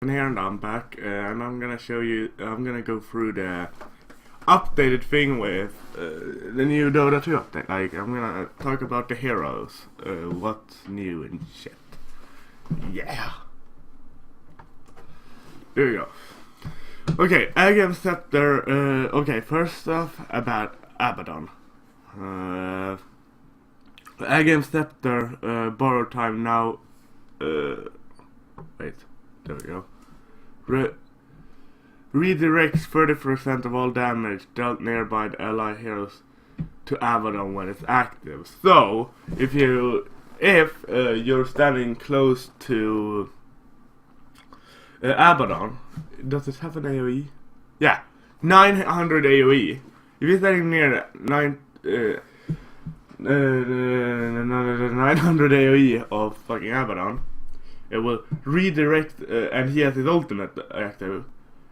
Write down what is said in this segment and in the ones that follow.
Here and I'm back, and I'm gonna show you. I'm gonna go through the updated thing with the new Dota 2 update. Like, I'm gonna talk about the heroes, what's new and shit. Yeah. There we go. Okay, Agam Scepter. Okay, first off about Abaddon. Agam Scepter borrow time now. Wait. There we go. Redirects 30% of all damage dealt nearby the ally heroes to Abaddon when it's active. So, if you're standing close to Abaddon, does it have an AoE? Yeah, 900 AoE. If you're standing near 900 AoE of fucking Abaddon, it will redirect, and he has his ultimate active.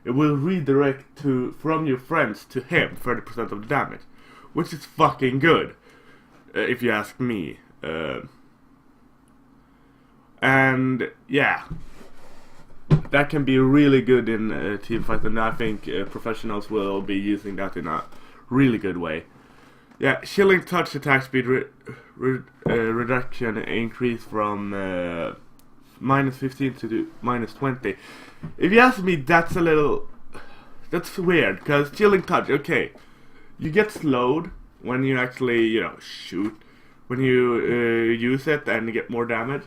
It will redirect from your friends to him 30% of the damage, which is fucking good, if you ask me. And yeah, that can be really good in team fights, and I think professionals will be using that in a really good way. Yeah, chilling touch attack speed reduction increase from minus 15 to minus 20. If you ask me, that's weird, because chilling touch, okay, you get slowed when you actually, shoot, when you use it and get more damage.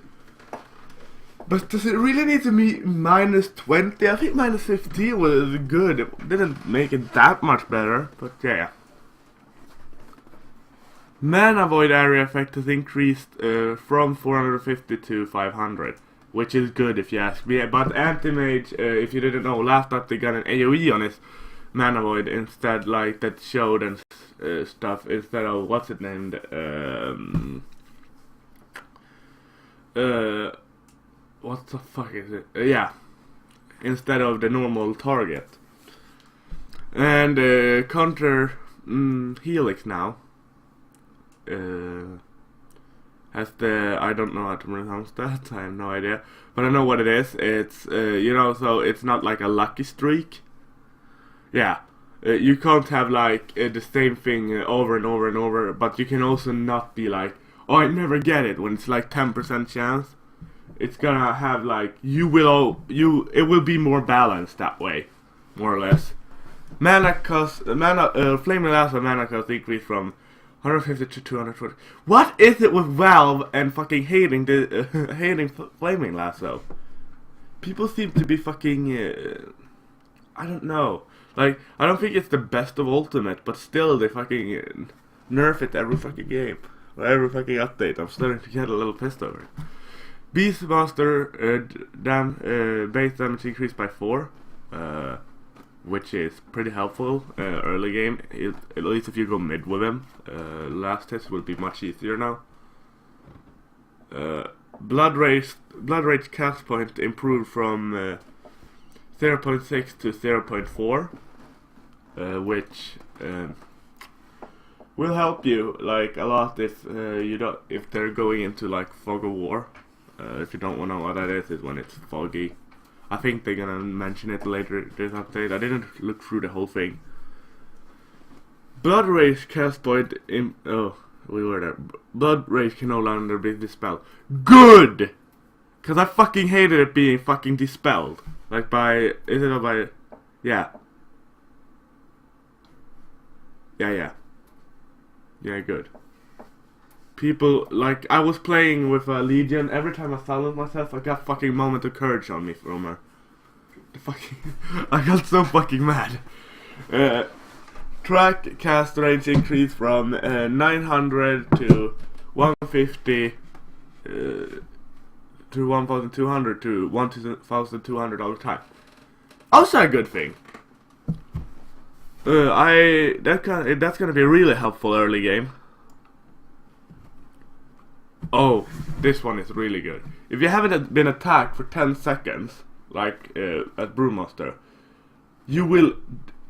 But does it really need to be minus 20? I think minus 15 was good. It didn't make it that much better, but yeah. Mana void area effect has increased from 450 to 500. Which is good if you ask me. But Fatty-Mage, if you didn't know, last up they got an AoE on his mana void instead, like that showed and stuff, instead of what's it named? What the fuck is it? Yeah, instead of the normal target. And counter Helix now. Has I don't know how to pronounce that, I have no idea, but I know what it is. It's, so it's not like a lucky streak. Yeah, you can't have like the same thing over and over and over, but you can also not be like, oh, I never get it, when it's like 10% chance. It's gonna have like, it will be more balanced that way, more or less. Flaming Lasso mana cost decrease from 150 to 240. What is it with Valve and fucking hating Flaming Lasso? People seem to be fucking I don't know. Like, I don't think it's the best of Ultimate, but still they fucking nerf it every fucking game or every fucking update. I'm starting to get a little pissed over it. Beastmaster base damage increased by 4. Which is pretty helpful early game, at least if you go mid with him. Last test will be much easier now. Blood Rage cast point improved from 0.6 to 0.4, which will help you like a lot if if they're going into like Fog of War. If you don't want to know what that is when it's foggy. I think they're gonna mention it later this update. I didn't look through the whole thing. Blood Rage cast point in Blood Rage can no longer be dispelled. Good! Cause I fucking hated it being fucking dispelled. Like by yeah. Yeah, good. People, like, I was playing with Legion, every time I silenced myself, I got fucking moment of courage on me from her. I got so fucking mad. Track cast range increased from 900 to 150 to 1,200 to 1,200 all the time. Also a good thing. That's gonna be really helpful early game. Oh, this one is really good. If you haven't been attacked for 10 seconds, like at Brewmaster, you will,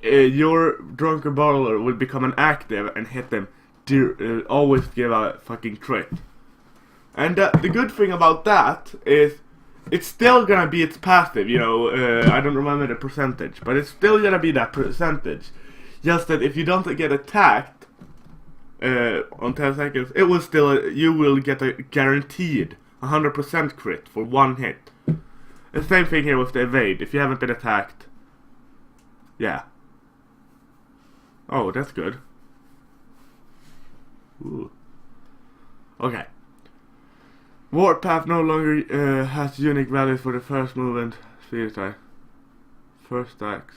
your Drunken Battler will become an active and hit them. Always give a fucking crit. And the good thing about that is it's still gonna be its passive, you know, I don't remember the percentage, but it's still gonna be that percentage. Just that if you don't get attacked on 10 seconds, it will still, you will get a guaranteed 100% crit for one hit. The same thing here with the evade, if you haven't been attacked. Yeah. Oh, that's good. Ooh. Okay. Warpath no longer has unique values for the first movement speed attack. First stacks.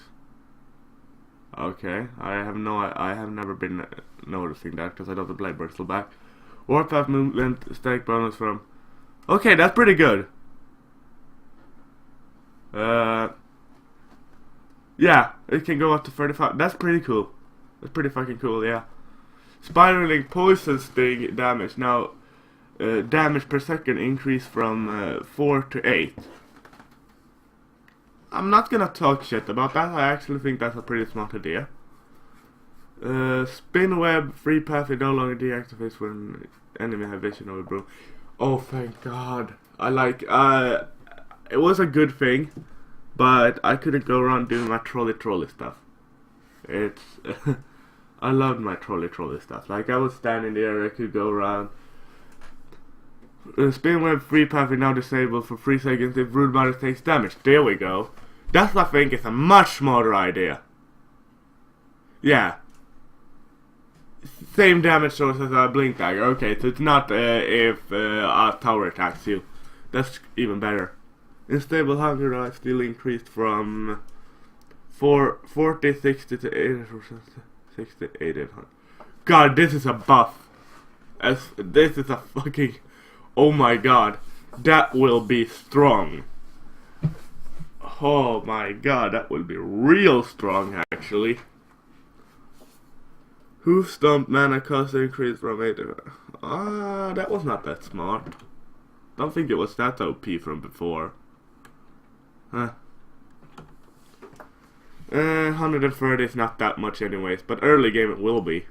Okay, I have never been noticing that because I don't play Bristleback. Warpath movement stack bonus from. Okay, that's pretty good. Yeah, it can go up to 35. That's pretty cool. That's pretty fucking cool, yeah. Spiraling poison sting damage. Now, damage per second increase from 4 to 8. I'm not gonna talk shit about that. I actually think that's a pretty smart idea. Spin web free path no longer deactivates when enemy have vision over broom. Oh, thank God. I like. It was a good thing, but I couldn't go around doing my trolley stuff. It's. I loved my trolley stuff. Like, I was standing there, I could go around. Spin web free path is now disabled for 3 seconds if Rude Matter takes damage. There we go. That, I think, is a much smarter idea. Yeah. Same damage source as a blink dagger. Okay, so it's not if a tower attacks you. That's even better. Unstable hunger drive still increased from 40, 60 to 80%. 60, 80, 100. God, this is a buff. This is a fucking... Oh my God. That will be strong. Oh my God, that will be real strong actually. Hoof stomp mana cost increased from 8 to... that was not that smart. Don't think it was that OP from before. Huh. 130 is not that much anyways, but early game it will be.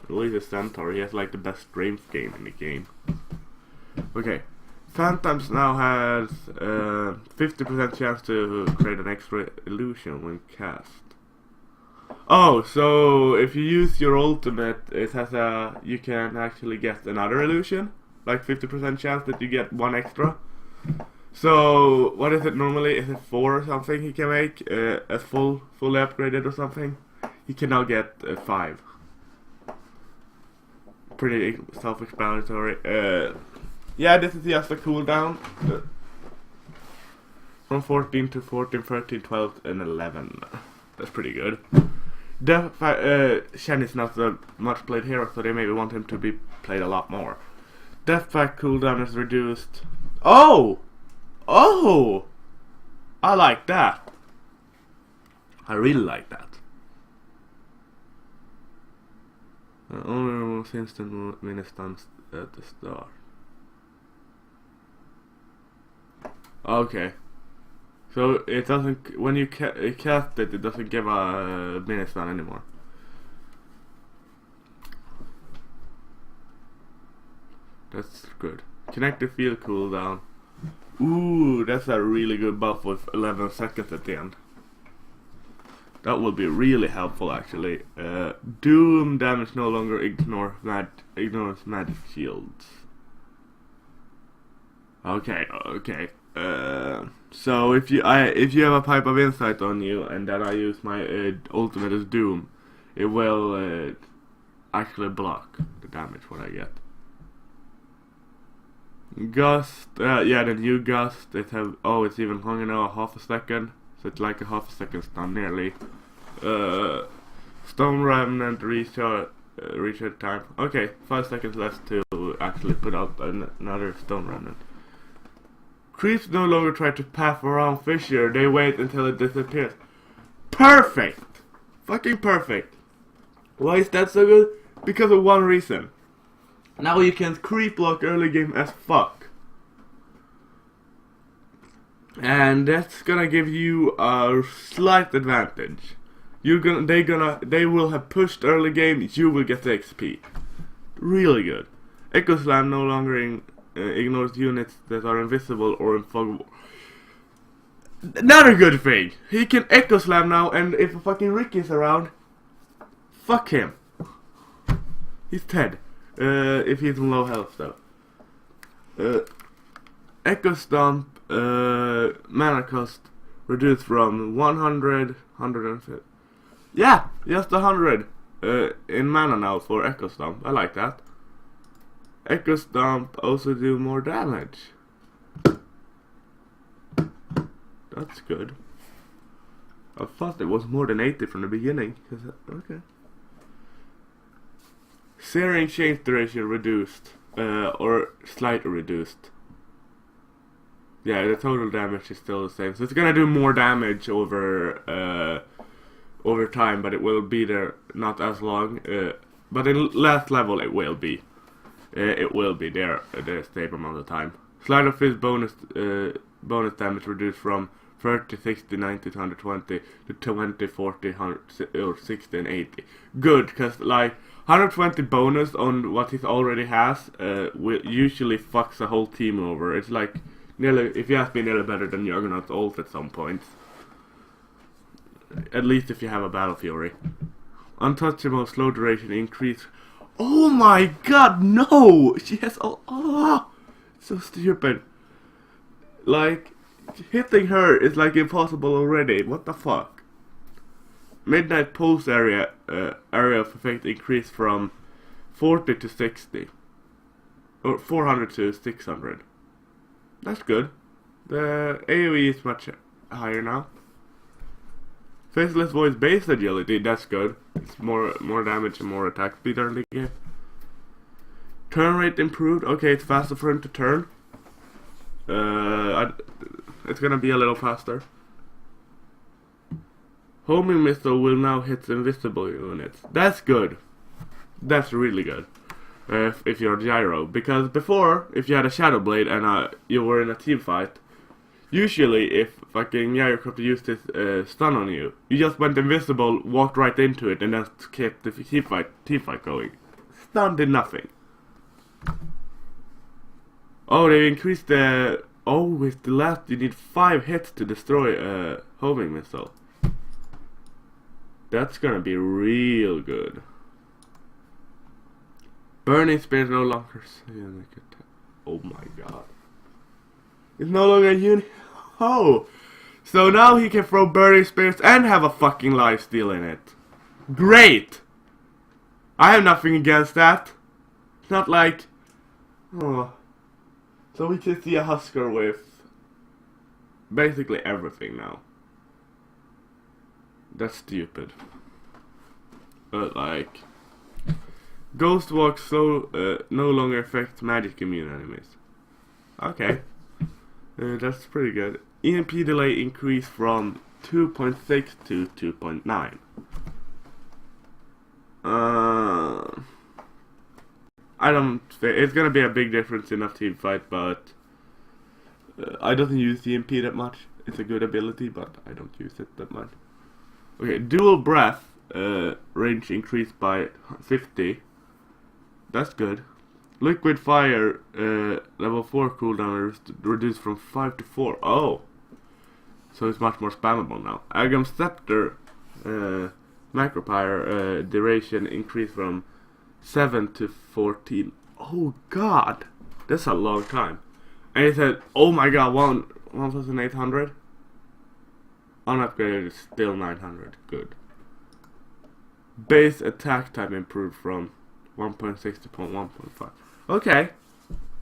At least a Centaur, he has like the best strength game in the game. Okay. Phantoms now has 50% chance to create an extra illusion when cast. Oh, so if you use your ultimate, it has a... You can actually get another illusion. Like 50% chance that you get one extra. So, what is it normally? Is it 4 or something he can make? As fully upgraded or something? He can now get 5. Pretty self-explanatory. Yeah, this is just a cooldown. From 14 to 14, 13, 12, and 11. That's pretty good. Shen is not a much played hero, so they maybe want him to be played a lot more. Death Pact cooldown is reduced. Oh! Oh! I like that. I really like that. Only removes instant mini-stuns at the start. Okay. So it doesn't, when you cast it, it doesn't give a mini-stun anymore. That's good. Connected field cooldown. Ooh, that's a really good buff with 11 seconds at the end. That will be really helpful actually. Doom damage no longer ignores magic shields. Okay, okay. So if you have a pipe of insight on you and then I use my ultimate as Doom, it will actually block the damage what I get. Gust, yeah, the new Gust, it's even longer now, half a second, so it's like a half a second stun nearly. Stone Remnant recharge time. Okay, 5 seconds left to actually put out another Stone Remnant. Creeps no longer try to path around Fissure, they wait until it disappears. Perfect! Fucking perfect! Why is that so good? Because of one reason. Now you can creep block early game as fuck. And that's gonna give you a slight advantage. They will have pushed early game, you will get the XP. Really good. Echo Slam no longer ignores units that are invisible or in fog. Another good thing, he can Echo Slam now, and if a fucking Ricky's around, fuck him. He's dead. If he's in low health though. Echo Stomp, mana cost reduced from 100, 150. Yeah, just 100 in mana now for Echo Stomp. I like that. Echo Stomp also do more damage. That's good. I thought it was more than 80 from the beginning. Okay. Searing change duration reduced, or slightly reduced. Yeah, the total damage is still the same. So it's gonna do more damage over time, but it will be there not as long. But in last level it will be. It will be there the stable amount of time. Slide of Fist bonus damage reduced from 30, 60, 90, 120 to 20, 40, 100, or 60 and 80. Good, because like 120 bonus on what he already has usually fucks the whole team over. It's like nearly, if you ask me, nearly better than Juggernaut's ult at some points. At least if you have a Battle Fury. Untouchable slow duration increase. Oh my god, no! She has so stupid. Like, hitting her is like impossible already. What the fuck? Midnight Pulse area of effect increased from 40 to 60. Or 400 to 600. That's good. The AoE is much higher now. Faceless Voice base agility, that's good. It's more damage and more attack speed early game. Turn rate improved. Okay, it's faster for him to turn. It's gonna be a little faster. Homing missile will now hit invisible units. That's good. That's really good. If you're Gyro, because before, if you had a Shadow Blade and you were in a team fight, usually if fucking Gyrocopter used his stun on you, you just went invisible, walked right into it, and then kept the team fight going. Stun did nothing. Oh, they increased the... Oh, with the last, you need 5 hits to destroy a homing missile. That's gonna be real good. Burning Spear is no longer... Oh my god. It's no longer a unit. Oh! So now he can throw Burning Spears and have a fucking lifesteal in it. Great! I have nothing against that. It's not like... Oh. So we can see a Husker with basically everything now. That's stupid. But like... Ghost Walk so no longer affects magic immune enemies. Okay. That's pretty good. EMP delay increased from 2.6 to 2.9. I don't think it's gonna be a big difference in a team fight, but I don't use EMP that much. It's a good ability, but I don't use it that much. Okay, Dual Breath range increased by 50. That's good. Liquid Fire level 4 cooldown reduced from 5 to 4. Oh! So it's much more spammable now. Agam Scepter Macropyre duration increased from 7 to 14. Oh god! That's a long time. And it said, oh my god, 1,800? Unupgraded is still 900. Good. Base attack time improved from 1.6 to 1.5. Okay,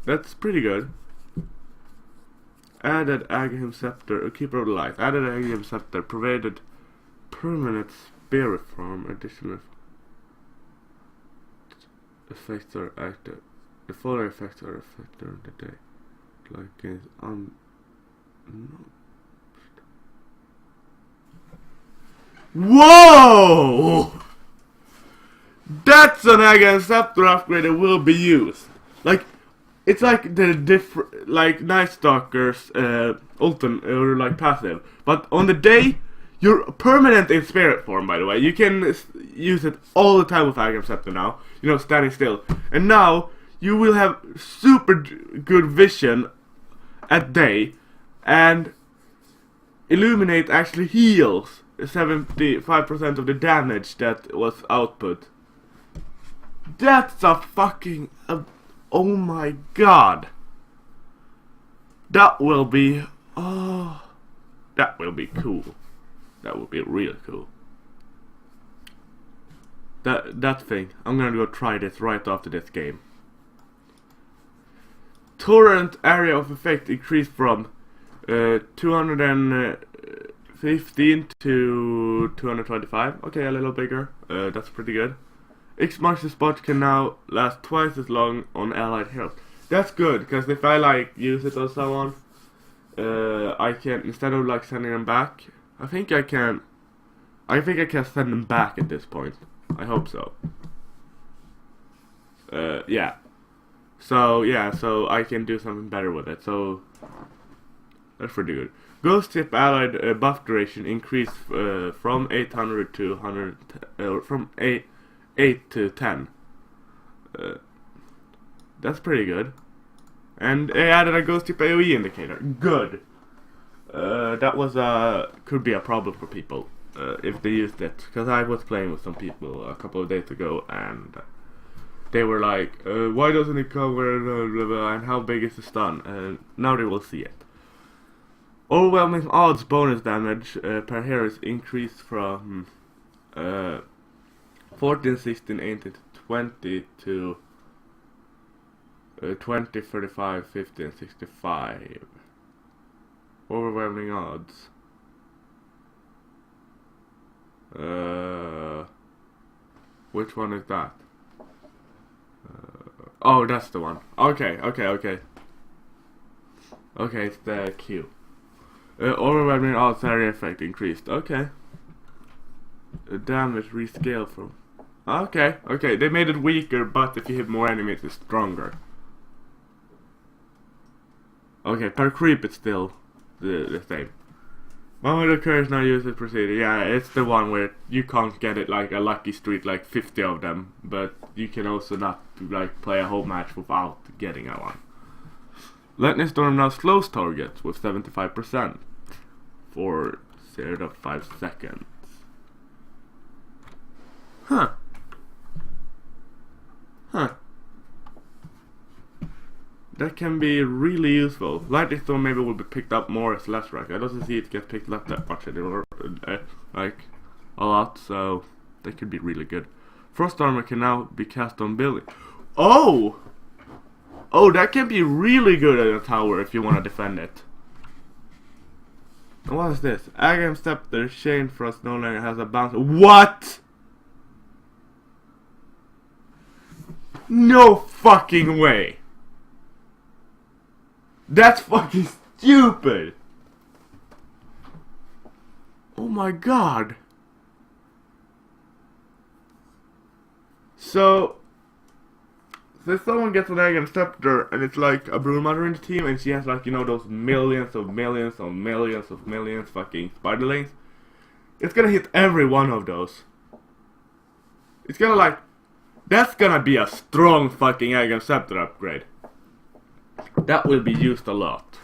that's pretty good. Added Aghanim Scepter, a Keeper of the Light. Added Aghanim Scepter provided permanent spirit form. Additional effects are active. The following effects are effective during the day. Like is Whoa! That's an Aghanim Scepter upgrade that will be used. Like, it's like the different, like Night Stalker's ultimate or like passive. But on the day, you're permanent in spirit form. By the way, you can use it all the time with Aghanim Scepter now. You know, standing still. And now you will have super good vision at day, and Illuminate actually heals 75% of the damage that was output. That's a fucking... oh my god. That will be... oh... that will be cool. That will be real cool. That thing. I'm gonna go try this right after this game. Torrent area of effect increased from 215 to 225. Okay, a little bigger. That's pretty good. X marks the spot can now last twice as long on allied heroes. That's good, because if I like use it on someone, I can, instead of like sending them back, I think I can send them back at this point. I hope so. Yeah. So I can do something better with it. So that's pretty good. Ghost tip allied buff duration increased from 800 to 100, from 8 to 10. That's pretty good. And they added a ghost tip AoE indicator. Good. That was could be a problem for people if they used it, because I was playing with some people a couple of days ago and they were like, why doesn't it cover blah, blah, blah, and how big is the stun? Now they will see it. Overwhelming odds bonus damage per hero is increased from 14, 16, 18, 20 to 20, 35, 50 and 65. Overwhelming odds. Which one is that? Oh, that's the one. Okay. Okay, it's the Q. Overwhelming odds area effect increased. Okay. Damage rescale from... okay, they made it weaker, but if you hit more enemies, it's stronger. Okay, per creep it's still the same. One of the curves now uses procedure. Yeah, it's the one where you can't get it like a lucky streak, like 50 of them, but you can also not like play a whole match without getting a one. Lightning Storm now slows targets with 75% for 0 to 5 seconds. Huh. That can be really useful. Lightning Storm maybe will be picked up more as less rank. I don't see it get picked up that much anymore, like a lot, so that could be really good. Frost Armor can now be cast on building. Oh, that can be really good at a tower if you want to defend it. And what is this? Agam Scepter Chain Frost no longer has a bounce. What? No fucking way. That's fucking stupid. Oh my god. So if someone gets an Agam Scepter and it's like a Broodmother in the team and she has like, you know, those millions fucking spiderlings, it's gonna hit every one of those. It's gonna like, that's gonna be a strong fucking Agam Scepter upgrade. That will be used a lot.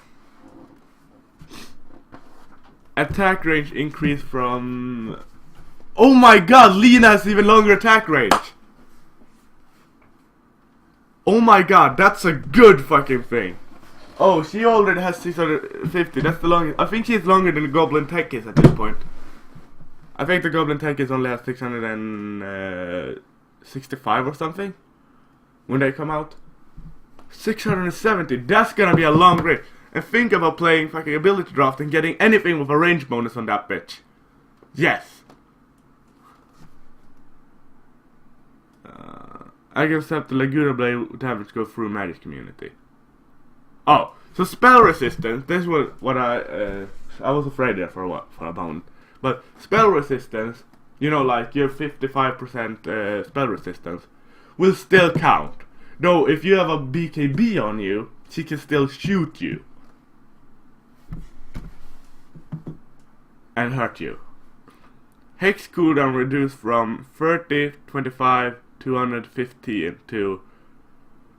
Attack range increased from... oh my god, Lena has even longer attack range. Oh my god, that's a good fucking thing. Oh, she already has 650, that's the longest. I think she's longer than the Goblin Tech is at this point. I think the Goblin Tech is only at 665 or something when they come out. 670, that's gonna be a long range. And think about playing fucking ability draft and getting anything with a range bonus on that bitch. Yes. I can accept the Laguna Blade damage go through magic community. Oh, so spell resistance, this was what I was afraid there for a moment. But spell resistance, you know, like your 55% spell resistance, will still count. Though, if you have a BKB on you, she can still shoot you. And hurt you. Hex cooldown reduced from 30, 25, 215 to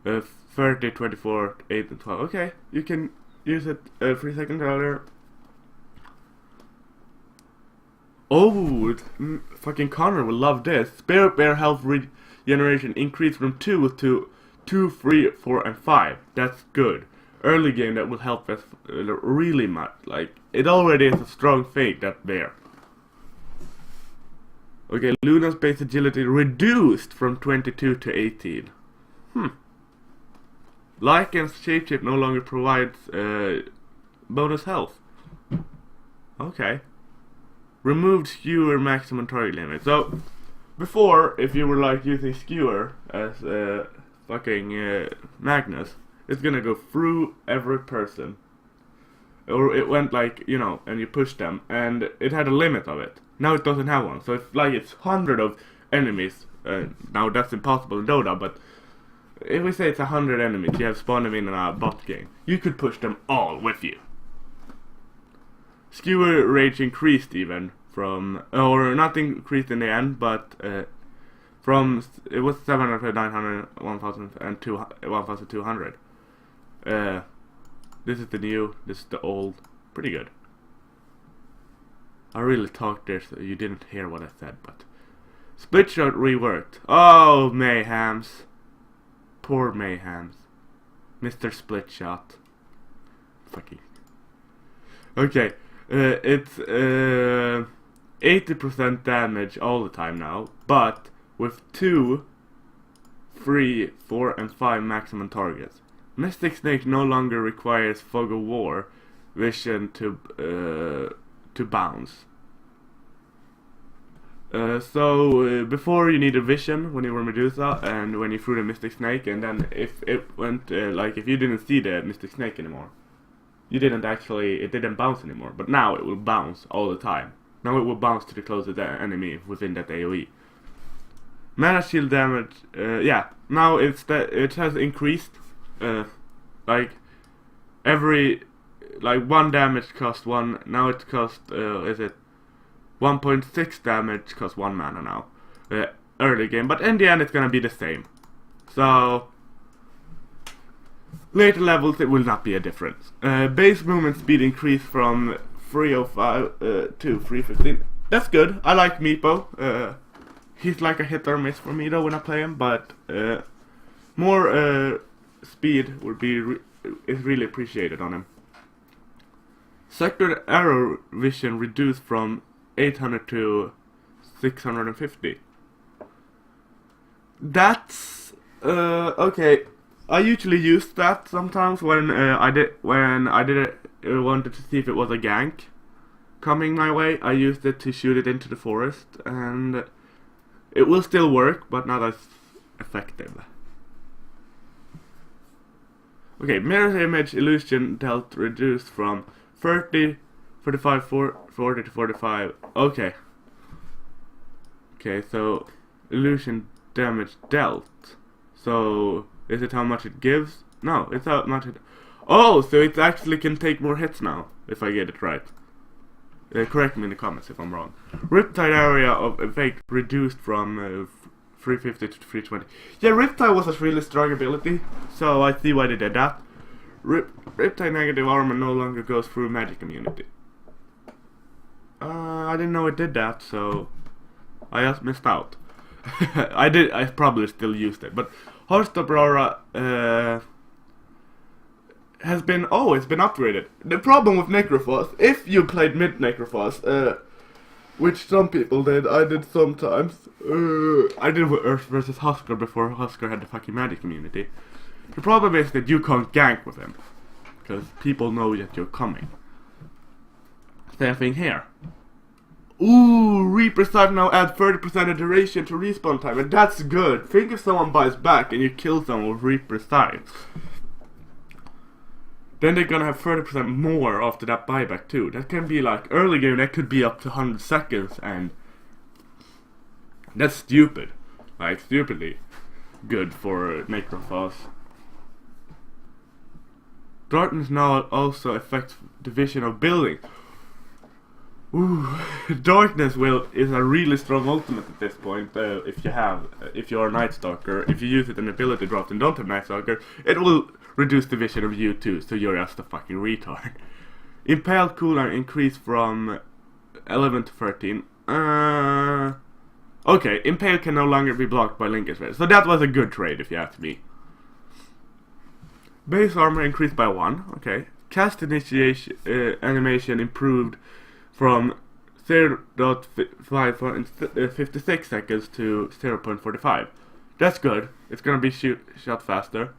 30, 24, 8 and 12. Okay, you can use it 3 seconds earlier. Oh, fucking Connor will love this. Spirit Bear health regeneration increased from 2 to 2, 3, 4, and 5. That's good. Early game that will help us really much. Like, it already is a strong fake, that bear. Okay, Luna's base agility reduced from 22 to 18. Lycan's shapeshift no longer provides bonus health. Okay. Removed skewer maximum target limit. So, before, if you were like using skewer as fucking Magnus, it's gonna go through every person. Or it went like, you know, and you push them, and it had a limit of it. Now it doesn't have one, so it's like it's 100 of enemies. Now that's impossible in Dota, but if we say it's 100 enemies, you have spawned them in a bot game. You could push them all with you. Skewer rage increased even from, or not increased in the end, but from, it was 700, 900, 1000, and 1200. This is the new, this is the old. Pretty good. I really talked there so you didn't hear what I said, but split shot reworked. Oh, Mayhems. Poor Mayhems. Mr. Split Shot. Fucking. Okay. It's 80% damage all the time now, but with 2, 3, 4, and 5 maximum targets. Mystic Snake no longer requires Fog of War vision to bounce. So before you needed vision when you were Medusa and when you threw the Mystic Snake, and then if it went like if you didn't see the Mystic Snake anymore, you didn't actually, it didn't bounce anymore, but now it will bounce all the time. Now it will bounce to the closest enemy within that AoE. Mana shield damage, yeah, now it has increased, like, every, like, 1 damage cost 1, now it costs, is it 1.6 damage costs 1 mana now, early game, but in the end it's gonna be the same. So, later levels it will not be a difference. Base movement speed increased from 305 to 315. That's good. I like Meepo. He's like a hit or miss for me though when I play him, but more speed would be is really appreciated on him. Sector arrow vision reduced from 800 to 650. That's okay. I usually use that sometimes when I wanted to see if it was a gank coming my way. I used it to shoot it into the forest, and it will still work, but not as effective. Okay, mirror image illusion dealt reduced from 30, 35, 40 to 45. Okay. Okay, so illusion damage dealt. So is it how much it gives? No, it's how much it... Oh, so it actually can take more hits now, if I get it right. Correct me in the comments if I'm wrong. Riptide area of effect reduced from 350 to 320. Yeah, Riptide was a really strong ability, so I see why they did that. Riptide negative armor no longer goes through magic immunity. I didn't know it did that, so I just missed out. I probably still used it, but Host Aurora has been, it's been upgraded. The problem with Necrophos, if you played mid Necrophos, which some people did, I did sometimes, I did with Earth versus Husker before Husker had the fucking magic immunity. The problem is that you can't gank with him, because people know that you're coming. Same thing here. Ooh, Reaper's Dive now add 30% of duration to respawn time, and that's good. Think if someone buys back and you kill someone with Reaper's Dive. Then they're gonna have 30% more after that buyback too. That can be like, early game that could be up to 100 seconds, and that's stupid. Like, stupidly good for Necrophos. Darkness now also affects division of buildings. Ooh, Darkness is a really strong ultimate at this point. If you're a Night Stalker, if you use it in ability drops and don't have Night Stalker, it will reduce the vision of you too, so you're just a fucking retard. Impaled cooldown increased from 11 to 13. Okay, Impale can no longer be blocked by Lincoln's Red. So that was a good trade if you ask me. Base armor increased by 1. Okay. Cast initiation animation improved from 0.56 seconds to 0.45. That's good. It's gonna be shot faster.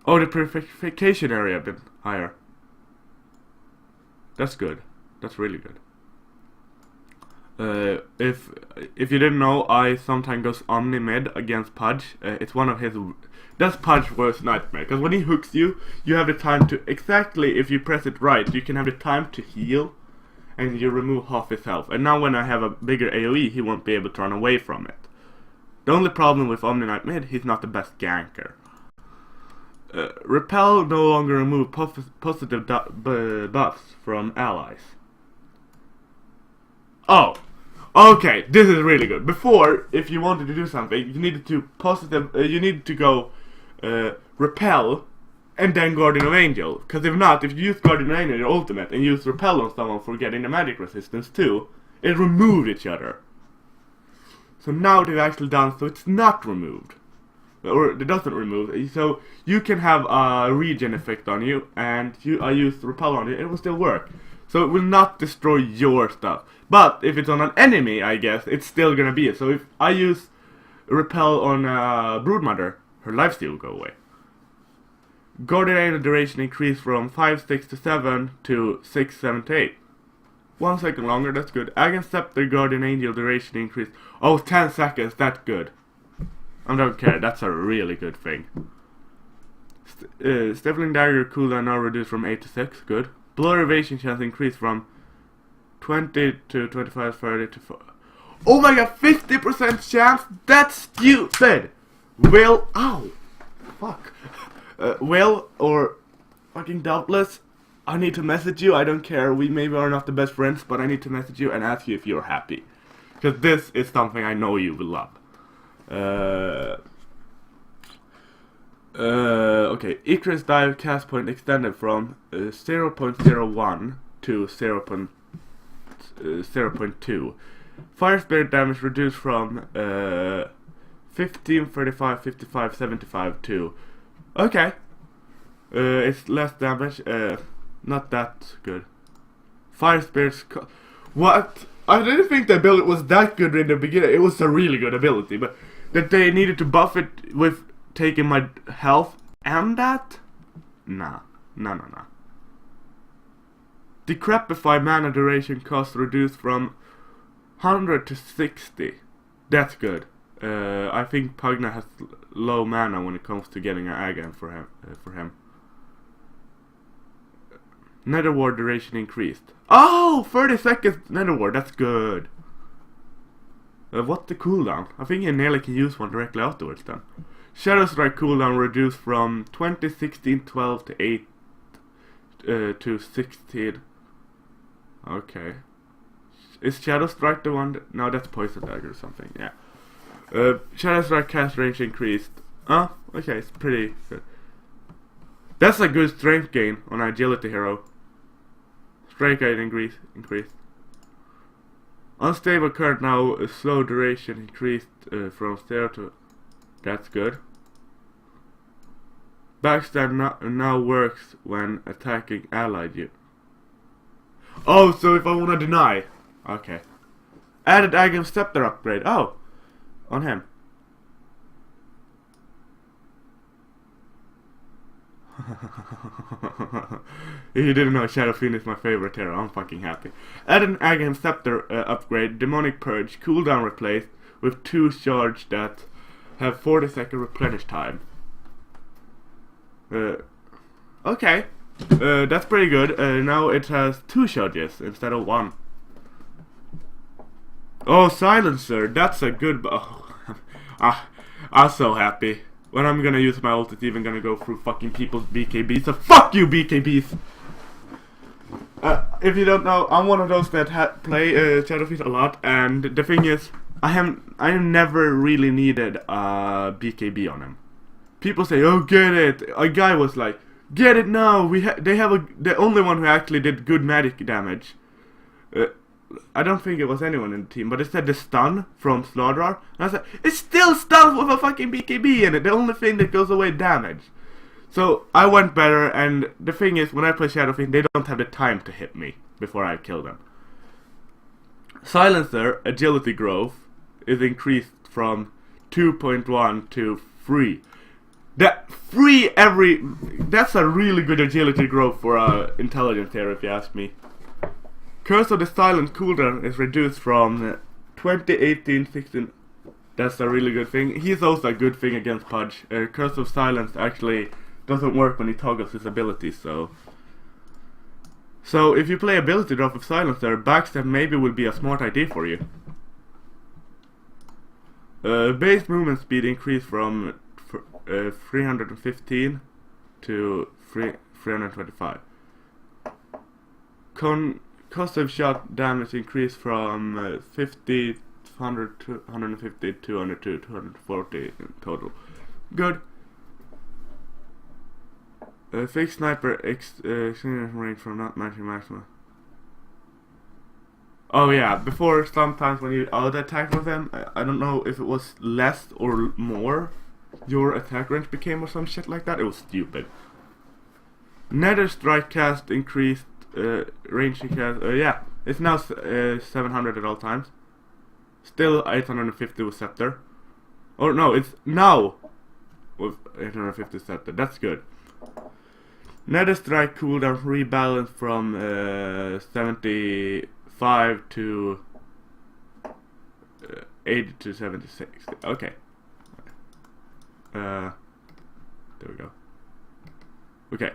Oh, the purification area a bit higher. That's good. That's really good. If you didn't know, I sometimes goes Omni mid against Pudge. It's one of his. That's Pudge's worst nightmare. Because when he hooks you, you have the time to exactly if you press it right, you can have the time to heal, and you remove half his health. And now when I have a bigger AOE, he won't be able to run away from it. The only problem with Omni Knight mid, he's not the best ganker. Repel no longer remove positive buffs from allies. Oh, okay, this is really good. Before, if you wanted to do something, you needed to go repel and then Guardian of Angel. Because if not, if you use Guardian of Angel your ultimate and use repel on someone for getting the magic resistance too, it removed each other. So now they've actually done so it's not removed. Or it doesn't remove. So you can have a regen effect on you, and I use repel on you, it will still work. So it will not destroy your stuff. But if it's on an enemy, I guess, it's still gonna be it. So if I use repel on Broodmother, her lifesteal will go away. Guardian Angel duration increased from 5, 6 to 7 to 6, 7 to 8. 1 second longer, that's good. Aghanim Scepter Guardian Angel duration increased. Oh, 10 seconds, that's good. I don't care, that's a really good thing. Stifling Dagger cooldown now reduced from 8 to 6, good. Blood evasion chance increased from 20 to 25, 30 to 4. Oh my god, 50% chance? That's stupid! Will, ow! Fuck. Will, or fucking Doubtless, I need to message you, I don't care, we maybe are not the best friends, but I need to message you and ask you if you're happy. Because this is something I know you will love. Okay, Icarus dive cast point extended from 0.01 to 0.2. Fire spirit damage reduced from 15, 35, 55, 75 to... Okay. It's less damage, not that good. Fire spirits... What? I didn't think the ability was that good in the beginning. It was a really good ability, but that they needed to buff it with taking my health and that? Nah. Decrepify mana duration cost reduced from 100 to 60. That's good. I think Pugna has low mana when it comes to getting an Aghanim for him. Nether Ward duration increased. Oh, 30 seconds Nether Ward, that's good. What's the cooldown? I think you nearly can use one directly afterwards then. Shadow Strike cooldown reduced from 20, 16, 12 to 8 to 16. Okay. Is Shadow Strike the one that... No, that's Poison Dagger or something, yeah. Shadow Strike cast range increased. Oh, okay, it's pretty good. That's a good strength gain on Agility Hero. Strength gain increased. Unstable current now, slow duration increased from 0 to... That's good. Backstab now works when attacking allied you. Oh, so if I want to deny. Okay. Added Aghanim Scepter upgrade. Oh, on him. You didn't know Shadow Fiend is my favorite hero. I'm fucking happy. Add an Aghanim Scepter upgrade. Demonic Purge. Cooldown replaced with 2 charge that have 40-second replenish time. Okay. That's pretty good. Now it has 2 charges instead of 1. Oh, Silencer. That's a good... Oh. I'm so happy. When I'm gonna use my ult, it's even gonna go through fucking people's BKBs. So fuck you, BKBs! If you don't know, I'm one of those that play Shadowfiend a lot, and the thing is, I have never really needed a BKB on him. People say, "Oh, get it!" A guy was like, "Get it now! They have the only one who actually did good magic damage." I don't think it was anyone in the team, but it said the stun from Slaughterer. And I said, it still stuns with a fucking BKB in it. The only thing that goes away damage. So I went better, and the thing is, when I play Shadow Fiend, they don't have the time to hit me before I kill them. Silencer agility growth is increased from 2.1 to 3. That's a really good agility growth for intelligence here, if you ask me. Curse of the Silent cooldown is reduced from 16. That's a really good thing. He's also a good thing against Pudge. Curse of Silence actually doesn't work when he toggles his abilities, so if you play ability drop with Silencer, backstab maybe will be a smart idea for you. Base movement speed increased from 315 to 325. Concussive shot damage increased from 50, 100 to 150, 200 to 240 in total. Good. Fixed sniper extended range from not matching maximum. Oh yeah, before sometimes when you auto attack with them, I don't know if it was less or more your attack range became or some shit like that. It was stupid. Nether strike cast increased range cast. Yeah, it's now 700 at all times. Still 850 with scepter. Or no, it's now with 850 scepter. That's good. Nether strike cooldown rebalance from 75 to 80 to 76. Okay. There we go. Okay.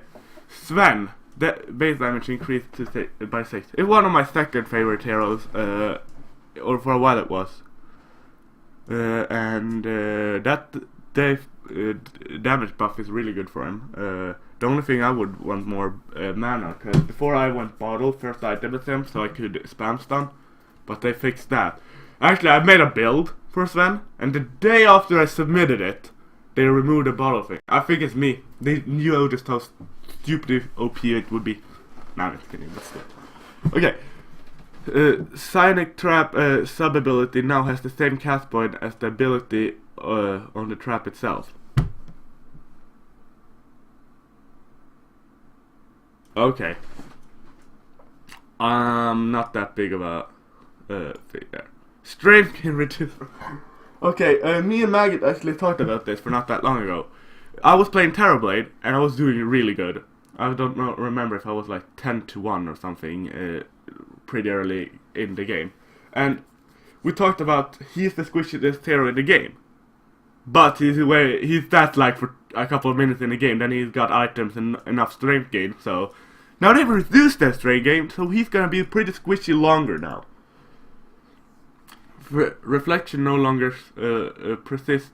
Sven. The base damage increased to by 6. It's one of my second favorite heroes. Or for a while it was. And that damage buff is really good for him. The only thing I would want more mana, because before I went bottle, first item with him so I could spam stun, but they fixed that. Actually, I made a build for Sven, and the day after I submitted it, they removed the bottle thing. I think it's me. They knew just how stupid OP it would be. Nah, I'm kidding, but still. Okay. Cynic Trap sub-ability now has the same cast point as the ability on the trap itself. Okay. Not that big of a thing there. Strength can reduce. Okay, me and Maggot actually talked about this for not that long ago. I was playing Terrorblade and I was doing really good. I don't remember if I was like 10 to 1 or something pretty early in the game. And we talked about he's the squishiest hero in the game. But he's that like for a couple of minutes in the game, then he's got items and enough strength gain, so now they've reduced that strength gain, so he's gonna be pretty squishy longer now. Reflection no longer persists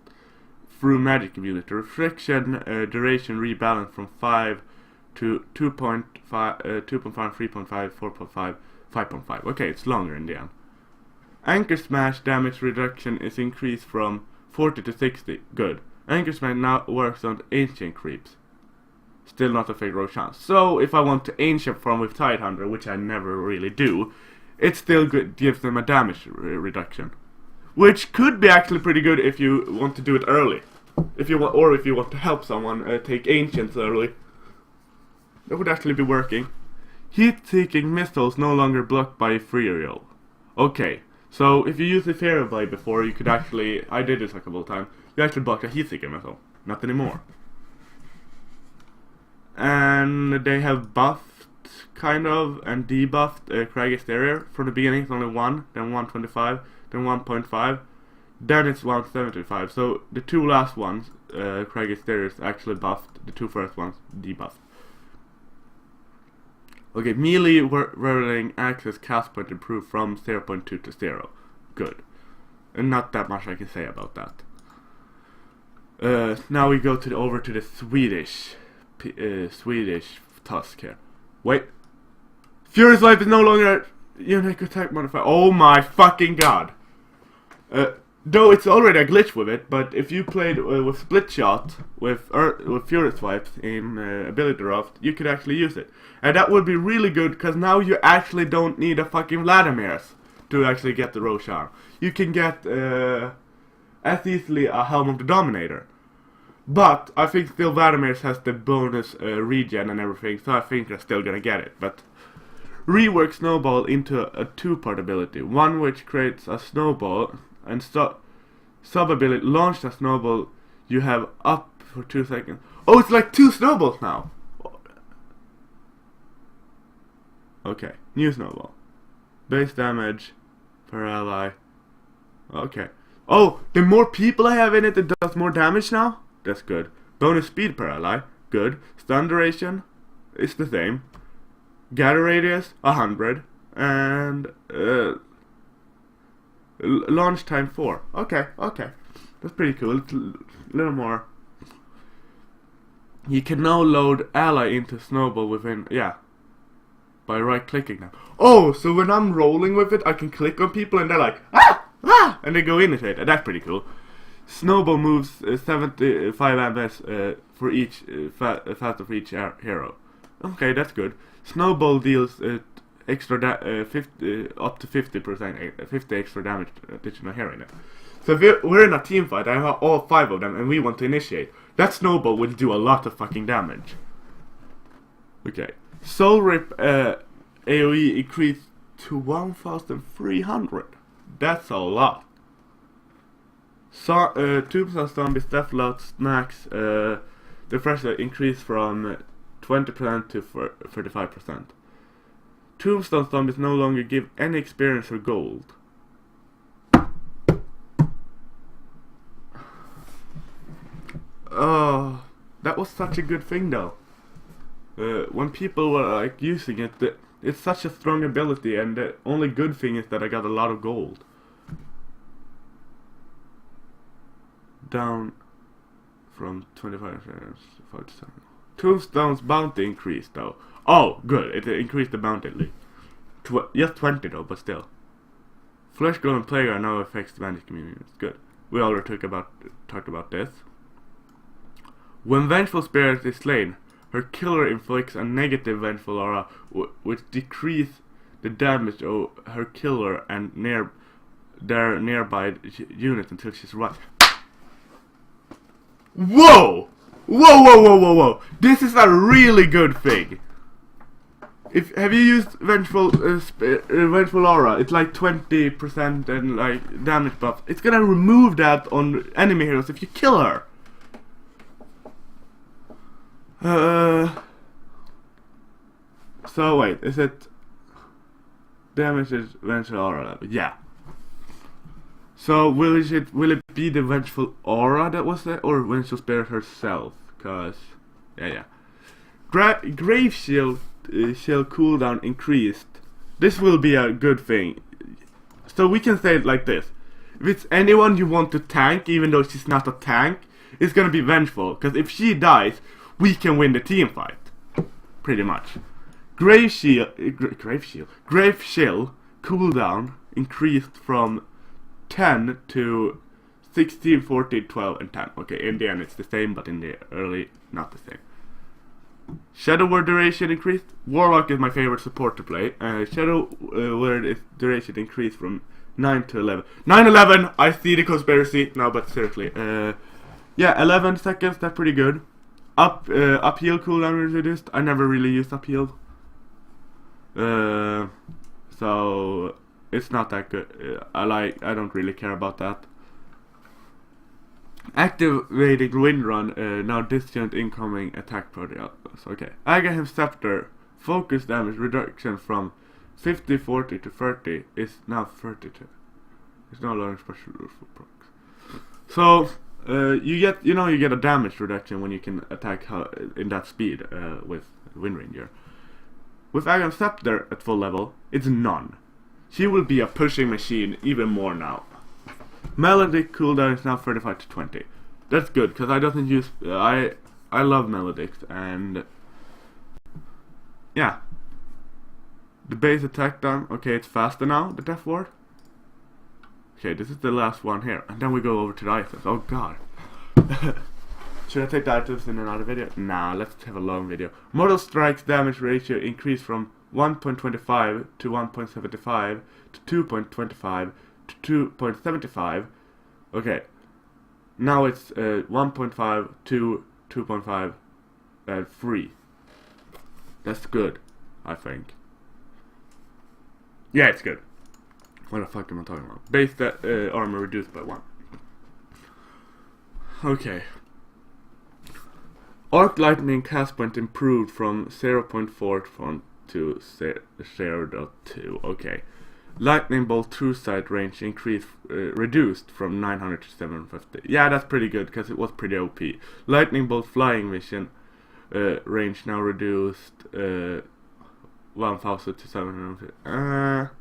through magic immunity. Reflection duration rebalanced from 5 to 2.5, 2.5, 3.5, 4.5, 5.5. Okay, it's longer in the end. Anchor Smash damage reduction is increased from 40 to 60. Good. Anchor Smash now works on ancient creeps. Still not a favorable chance. So if I want to ancient form with Tidehunter, which I never really do, it still gives them a damage reduction, which could be actually pretty good if you want to do it early. If you want to help someone take ancients early, that would actually be working. Heat-seeking missiles no longer blocked by Ethereal. Okay, so if you use Ethereal Blade before, you could actually, I did this a couple of times, you actually blocked a heat-seeking missile. Not anymore. And they have buffed, kind of, and debuffed Crag Exterior. From the beginning it's only 1, then 125, then 1.5, then it's 175. So the two last ones, Crag Exterior is actually buffed, the two first ones debuffed. Okay, melee whirling access cast point improved from 0.2 to 0. Good. And not that much I can say about that. Now we go over to the Swedish Tusk here. Wait. Furious Life is no longer unique attack modifier. Oh my fucking god. though it's already a glitch with it, but if you played with split shot with Fury swipes in ability raft, you could actually use it, and that would be really good because now you actually don't need a fucking Vladimir's to actually get the Roshan. You can get as easily a Helm of the Dominator, but I think still Vladimir's has the bonus regen and everything, so I think they're still gonna get it. But rework Snowball into a two-part ability, one which creates a snowball and sub-ability launch a snowball you have up for 2 seconds. Oh, it's like 2 snowballs now. Okay, new snowball. Base damage per ally. Okay. Oh, the more people I have in it, it does more damage now? That's good. Bonus speed per ally. Good. Stun duration is the same. Gather radius 100. And launch time 4. Okay. That's pretty cool. It's a little more. You can now load ally into snowball within, by right clicking now. Oh, so when I'm rolling with it, I can click on people and they're like, ah, and they go into it, and that's pretty cool. Snowball moves 75 MS for each faster for each hero. Okay, that's good. Snowball deals extra up to 50%, 50 extra damage additional hero in it. So if we're in a team fight, I have all 5 of them, and we want to initiate. That snowball will do a lot of fucking damage. Okay. Soul Rip AoE increased to 1,300. That's a lot. So, Tombstone Zombies, Death Lot, Snacks, the pressure increased from 20% to 35%. Tombstone Zombies no longer give any experience or gold. Oh, that was such a good thing though. When people were like using it, it's such a strong ability, and the only good thing is that I got a lot of gold. Down from 25 to 47. Tombstone's bounty increased though. Oh, good, it increased the bounty. Just 20 though, but still. Flesh Golem Player now affects the magic community. Good. We already talked about this. When Vengeful Spirit is slain, her killer inflicts a negative vengeful aura which decreases the damage of her killer and their nearby units until she's right. Whoa! Whoa! This is a really good thing. Have you used vengeful aura? It's like 20% and like damage buff. It's gonna remove that on enemy heroes if you kill her. So wait, is it damages vengeful aura level? Yeah. So will it be the vengeful aura that was there, or vengeful spirit herself? Cause grave shield cooldown increased. This will be a good thing. So we can say it like this: if it's anyone you want to tank, even though she's not a tank, it's gonna be vengeful. Cause if she dies, we can win the team fight, pretty much. Grave shield cooldown increased from 10 to 16, 14, 12, and 10. Okay, in the end it's the same, but in the early, not the same. Shadow Word duration increased. Warlock is my favorite support to play. Shadow Word duration increased from 9 to 11. 9-11, I see the conspiracy. No, but seriously. 11 seconds, that's pretty good. Upheal cooldown is reduced. I never really used upheal. So it's not that good. I don't really care about that. Activating Windrun, now disjunct incoming attack projectiles. Okay. Agaham Scepter, focus damage reduction from 50, 40 to 30 is now 32. It's no longer special rules for procs. So you get a damage reduction when you can attack in that speed with Wind Ranger. With Agaham Scepter at full level, it's none. She will be a pushing machine even more now. Melodic cooldown is now 35 to 20. That's good, because I don't use... I love Melodics, and... yeah. The base attack down. Okay, it's faster now, the Death Ward. Okay, this is the last one here, and then we go over to the items. Oh god. Should I take the items in another video? Nah, let's have a long video. Mortal Strike's damage ratio increased from 1.25 to 1.75 to 2.25 to 2.75. Okay. Now it's 1.5 to 2.5 and 3. That's good, I think. Yeah, it's good. What the fuck am I talking about? Base armor reduced by 1. Okay. Arc Lightning cast point improved from 0.4 to 0.2. Okay. Lightning Bolt true sight range increased, reduced from 900 to 750. Yeah, that's pretty good because it was pretty OP. Lightning Bolt flying vision range now reduced 1000 to 750.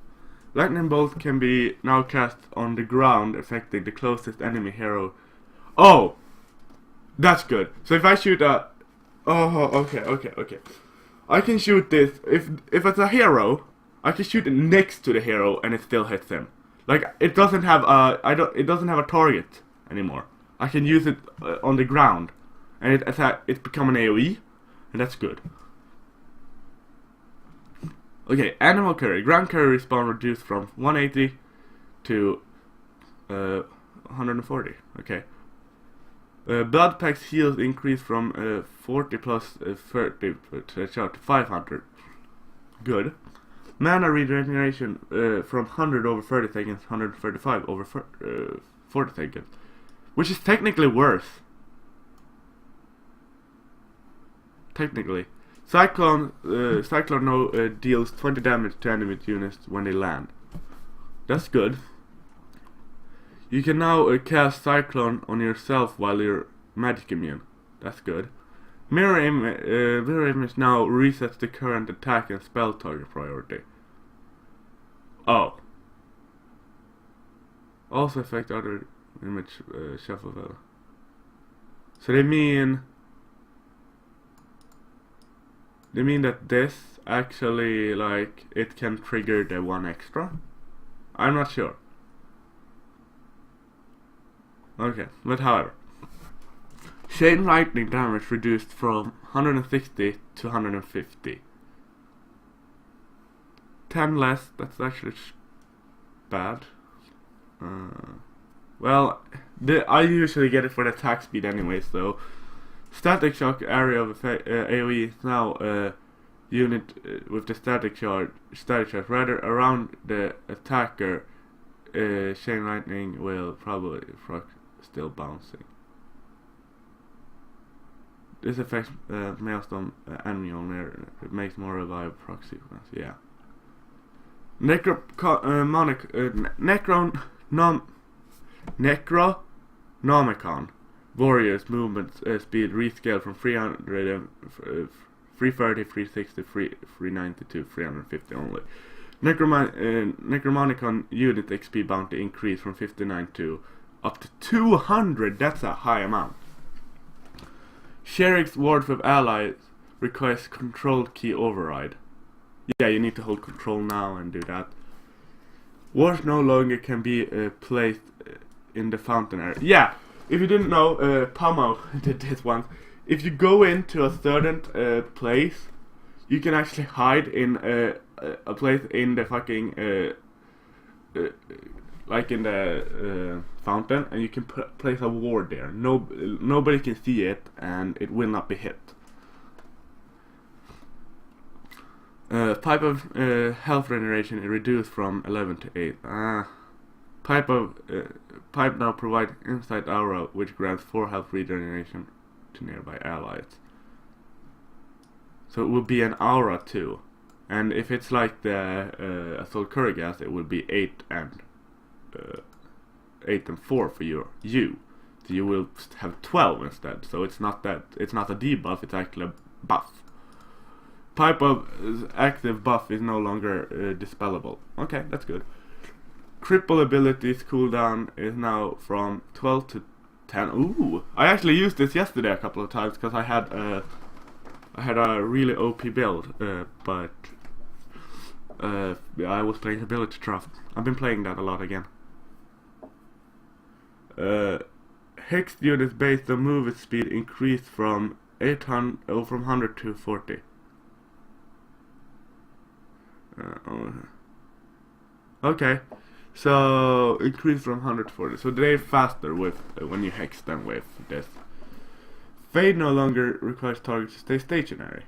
Lightning Bolt can be now cast on the ground, affecting the closest enemy hero. Oh, that's good. So if I shoot a, okay. I can shoot this. If it's a hero, I can shoot it next to the hero and it still hits him. Like it doesn't have a, it doesn't have a target anymore. I can use it on the ground, and it's become an AOE, and that's good. Okay, Animal Curry. Ground Curry respawn reduced from 180 to 140. Okay. Blood Pack's heals increased from 40 plus 30 to 500. Good. Mana regeneration from 100 over 30 seconds, 135 over 40 seconds. Which is technically worse. Technically. Cyclone deals 20 damage to enemy units when they land. That's good. You can now cast Cyclone on yourself while you're magic immune. That's good. Mirror Image now resets the current attack and spell target priority. Oh. Also affect other image shuffle. So they mean that this actually, like, it can trigger the 1 extra? I'm not sure. Okay, but however. Chain Lightning damage reduced from 160 to 150. 10 less, that's actually bad. Well, I usually get it for the attack speed anyway, so Static Shock area of effect, AoE is now unit with the static charge rather around the attacker. Chain Lightning will probably still bouncing. This affects Maelstrom enemy on there. It makes more reliable proxy. Yeah. Necronomicon Warriors movement speed rescaled from 330, 360, 390 to 350 only. Necronomicon unit XP bounty increased from 59 to up to 200. That's a high amount. Sherrick's Ward with allies requires control key override. Yeah, you need to hold control now and do that. Wards no longer can be placed in the fountain area. Yeah, if you didn't know, Pomo did this once. If you go into a certain place, you can actually hide in a place in the fucking like in the fountain, and you can place a ward there. Nobody can see it, and it will not be hit. Pipe of health regeneration is reduced from 11 to 8. Pipe now provides Insight Aura, which grants 4 health regeneration to nearby allies. So it will be an aura too. And if it's like the Assault Curry Gas, it will be 8 and 4 for you. So you will have 12 instead. So it's not a debuff, it's actually a buff. Pipe of active buff is no longer dispellable. Okay, that's good. Cripple abilities cooldown is now from 12 to 10. Ooh, I actually used this yesterday a couple of times because I had a really OP build, but I was playing Ability Trap. I've been playing that a lot again. Hex units based on movement speed increased from 100 to 40. Okay, so increase from 100 to 40. So they're faster with when you hex them with this. Fade no longer requires target to stay stationary.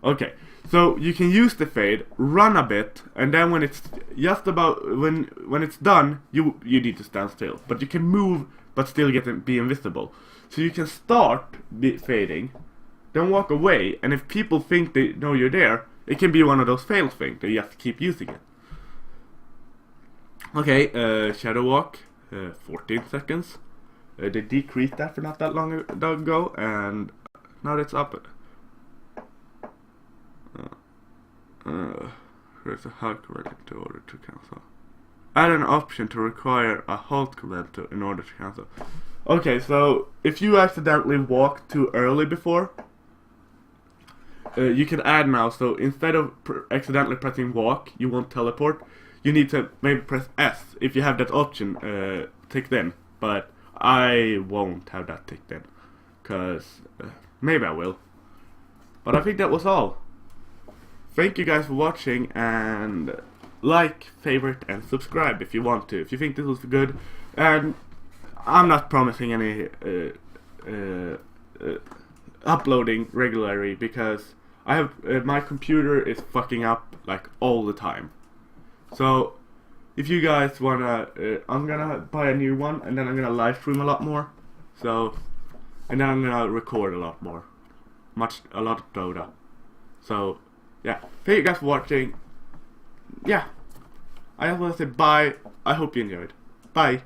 Okay, so you can use the fade, run a bit, and then when it's just about when it's done, you need to stand still. But you can move, but still be invisible. So you can start fading, then walk away, and if people think they know you're there, it can be one of those fail things. They just keep using it. Okay, shadow walk, 14 seconds. They decreased that for not that long ago, and now it's up. There's a halt command in order to cancel. Add an option to require a halt command in order to cancel. Okay, so if you accidentally walked too early before, you can add now. So instead of accidentally pressing walk, you won't teleport. You need to maybe press S if you have that option ticked in. But I won't have that ticked in, cause maybe I will. But I think that was all. Thank you guys for watching, and like, favorite, and subscribe if you want to. If you think this was good, and I'm not promising any uploading regularly because I have my computer is fucking up like all the time. So if you guys wanna, I'm gonna buy a new one, and then I'm gonna live stream a lot more. So, and then I'm gonna record a lot more, a lot of Dota. So yeah, thank you guys for watching. Yeah, I just want to say bye. I hope you enjoyed. Bye.